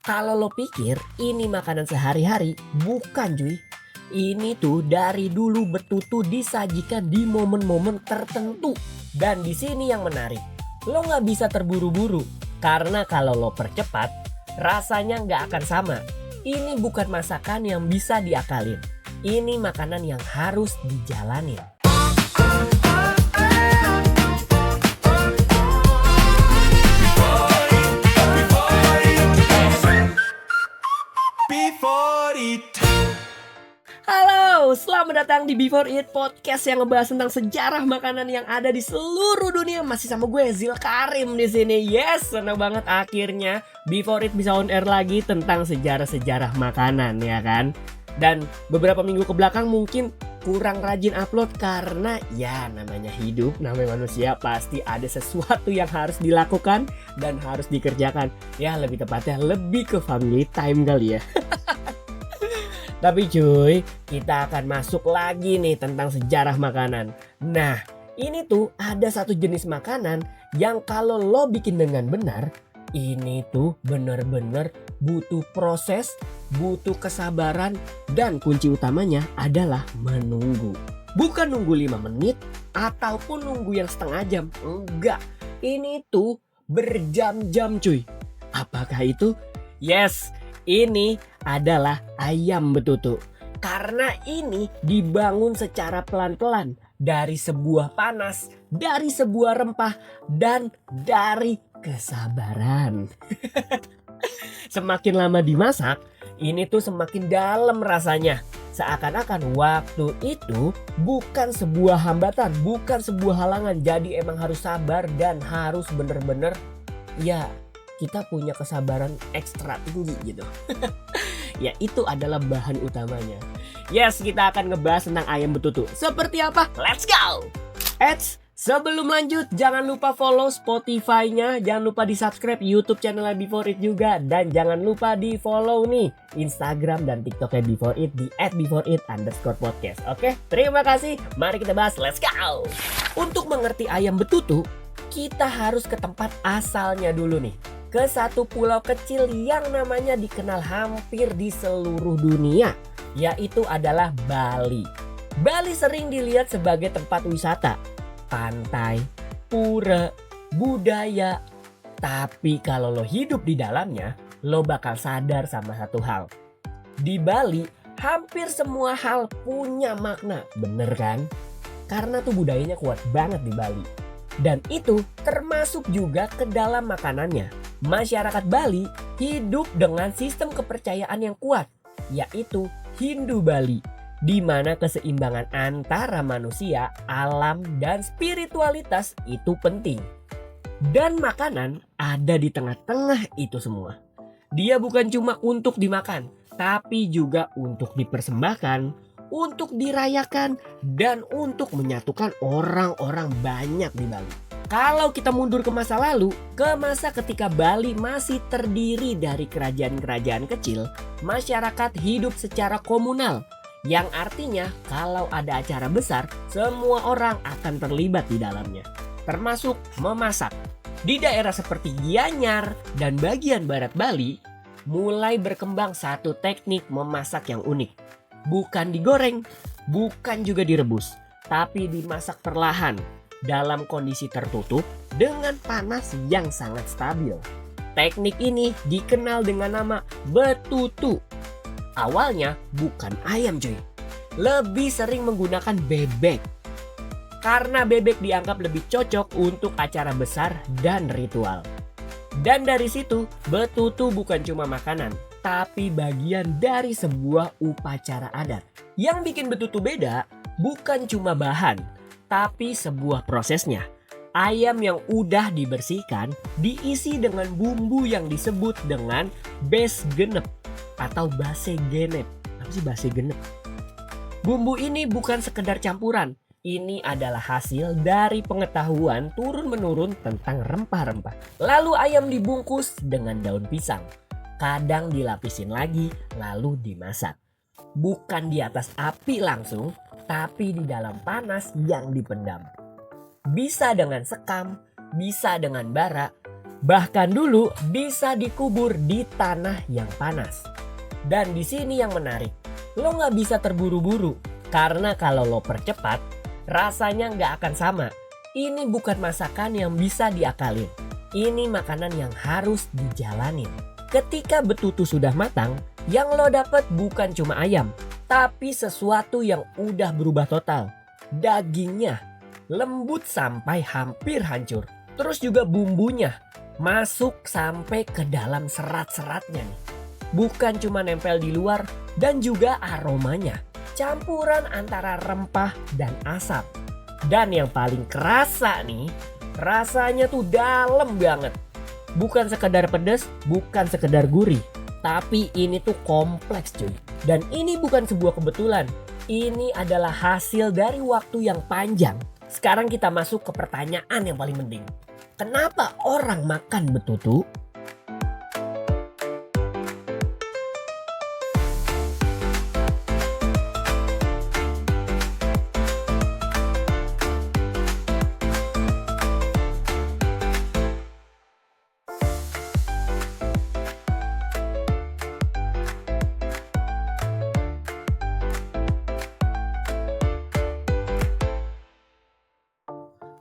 Kalau lo pikir ini makanan sehari-hari, bukan cuy. Ini tuh dari dulu betutu disajikan di momen-momen tertentu. Dan di sini yang menarik, lo nggak bisa terburu-buru. Karena kalau lo percepat, rasanya nggak akan sama. Ini bukan masakan yang bisa diakalin. Ini makanan yang harus dijalanin. Halo, selamat datang di Before Eat Podcast yang ngebahas tentang sejarah makanan yang ada di seluruh dunia. Masih sama gue Zil Karim di sini. Yes, senang banget akhirnya Before Eat bisa on air lagi tentang sejarah-sejarah makanan ya kan. Dan beberapa minggu ke belakang mungkin kurang rajin upload karena ya namanya hidup, namanya manusia, pasti ada sesuatu yang harus dilakukan dan harus dikerjakan. Ya lebih tepatnya lebih ke family time kali ya. Tapi cuy, kita akan masuk lagi nih tentang sejarah makanan. Nah, ini tuh ada satu jenis makanan yang kalau lo bikin dengan benar, ini tuh bener-bener butuh proses, butuh kesabaran, dan kunci utamanya adalah menunggu. Bukan nunggu 5 menit ataupun nunggu yang setengah jam, enggak. Ini tuh berjam-jam cuy. Apakah itu? Yes, ini adalah ayam betutu. Karena ini dibangun secara pelan-pelan dari sebuah panas, dari sebuah rempah, dan dari kesabaran. Semakin lama dimasak, ini tuh semakin dalam rasanya. Seakan-akan waktu itu bukan sebuah hambatan, bukan sebuah halangan. Jadi emang harus sabar dan harus bener-bener ya kita punya kesabaran ekstra tinggi gitu. Ya itu adalah bahan utamanya. Yes, kita akan ngebahas tentang ayam betutu. Seperti apa? Let's go! Sebelum lanjut, jangan lupa follow Spotify-nya, jangan lupa di subscribe YouTube channel Before Eat juga, dan jangan lupa di follow nih Instagram dan TikTok-nya Before Eat di @beforeeat_podcast. Oke, terima kasih. Mari kita bahas. Let's go! Untuk mengerti ayam betutu, kita harus ke tempat asalnya dulu nih. Ke satu pulau kecil yang namanya dikenal hampir di seluruh dunia, yaitu adalah Bali. Bali sering dilihat sebagai tempat wisata, pantai, pura, budaya. Tapi kalau lo hidup di dalamnya, lo bakal sadar sama satu hal. Di Bali, hampir semua hal punya makna, bener kan? Karena tuh budayanya kuat banget di Bali. Dan itu termasuk juga ke dalam makanannya. Masyarakat Bali hidup dengan sistem kepercayaan yang kuat, yaitu Hindu Bali, di mana keseimbangan antara manusia, alam, dan spiritualitas itu penting. Dan makanan ada di tengah-tengah itu semua. Dia bukan cuma untuk dimakan, tapi juga untuk dipersembahkan, untuk dirayakan, dan untuk menyatukan orang-orang banyak di Bali. Kalau kita mundur ke masa lalu, ke masa ketika Bali masih terdiri dari kerajaan-kerajaan kecil, masyarakat hidup secara komunal. Yang artinya kalau ada acara besar, semua orang akan terlibat di dalamnya. Termasuk memasak. Di daerah seperti Gianyar dan bagian barat Bali, mulai berkembang satu teknik memasak yang unik. Bukan digoreng, bukan juga direbus, tapi dimasak perlahan dalam kondisi tertutup dengan panas yang sangat stabil. Teknik ini dikenal dengan nama betutu. Awalnya bukan ayam cuy, lebih sering menggunakan bebek. Karena bebek dianggap lebih cocok untuk acara besar dan ritual. Dan dari situ betutu bukan cuma makanan, tapi bagian dari sebuah upacara adat. Yang bikin betutu beda bukan cuma bahan, tapi sebuah prosesnya. Ayam yang udah dibersihkan diisi dengan bumbu yang disebut dengan bes genep atau base genep. Apa sih base genep? Bumbu ini bukan sekedar campuran. Ini adalah hasil dari pengetahuan turun-menurun tentang rempah-rempah. Lalu ayam dibungkus dengan daun pisang. Kadang dilapisin lagi, lalu dimasak. Bukan di atas api langsung, tapi di dalam panas yang dipendam. Bisa dengan sekam, bisa dengan bara, Bahkan dulu bisa dikubur di tanah yang panas. Dan di sini yang menarik, lo nggak bisa terburu-buru. Karena kalau lo percepat, rasanya nggak akan sama. Ini bukan masakan yang bisa diakalin. Ini makanan yang harus dijalanin. Ketika betutu sudah matang, yang lo dapet bukan cuma ayam, tapi sesuatu yang udah berubah total. Dagingnya lembut sampai hampir hancur. Terus juga bumbunya masuk sampai ke dalam serat-seratnya nih. Bukan cuma nempel di luar dan juga aromanya. Campuran antara rempah dan asap. Dan yang paling kerasa nih, rasanya tuh dalam banget. Bukan sekedar pedas, bukan sekedar gurih. Tapi ini tuh kompleks cuy. Dan ini bukan sebuah kebetulan. Ini adalah hasil dari waktu yang panjang. Sekarang kita masuk ke pertanyaan yang paling penting. Kenapa orang makan betutu?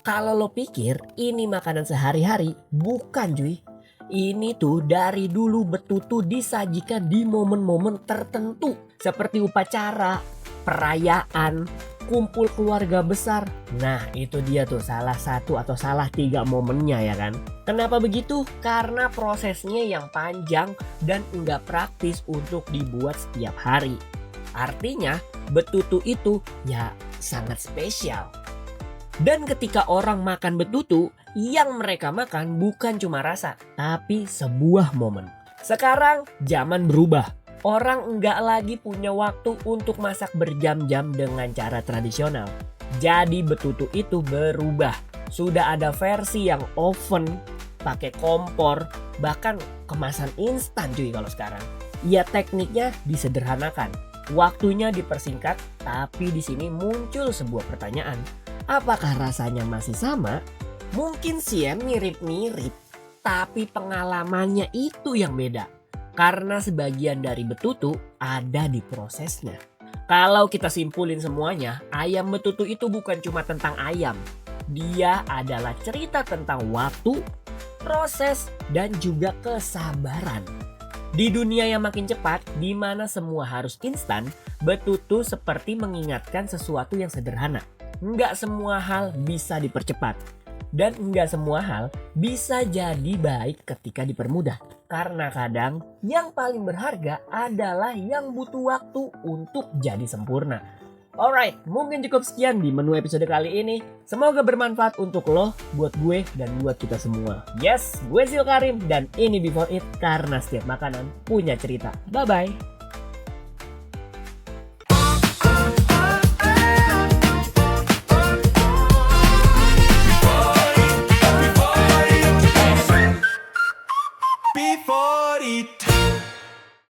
Kalau lo pikir ini makanan sehari-hari, bukan cuy. Ini tuh dari dulu betutu disajikan di momen-momen tertentu. Seperti upacara, perayaan, kumpul keluarga besar. Nah itu dia tuh salah satu atau salah 3 momennya ya kan. Kenapa begitu? Karena prosesnya yang panjang dan nggak praktis untuk dibuat setiap hari. Artinya betutu itu ya sangat spesial. Dan ketika orang makan betutu, yang mereka makan bukan cuma rasa, tapi sebuah momen. Sekarang zaman berubah. Orang enggak lagi punya waktu untuk masak berjam-jam dengan cara tradisional. Jadi betutu itu berubah. Sudah ada versi yang oven, pakai kompor, bahkan kemasan instan cuy kalau sekarang. Ya tekniknya disederhanakan, waktunya dipersingkat, tapi di sini muncul sebuah pertanyaan. Apakah rasanya masih sama? Mungkin sih ya mirip-mirip, tapi pengalamannya itu yang beda. Karena sebagian dari betutu ada di prosesnya. Kalau kita simpulin semuanya, ayam betutu itu bukan cuma tentang ayam. Dia adalah cerita tentang waktu, proses, dan juga kesabaran. Di dunia yang makin cepat, di mana semua harus instan, betutu seperti mengingatkan sesuatu yang sederhana. Nggak semua hal bisa dipercepat. Dan nggak semua hal bisa jadi baik ketika dipermudah. Karena kadang yang paling berharga adalah yang butuh waktu untuk jadi sempurna. Alright, mungkin cukup sekian di menu episode kali ini. Semoga bermanfaat untuk lo, buat gue, dan buat kita semua. Yes, gue Zil Karim dan ini Before It karena setiap makanan punya cerita. Bye-bye.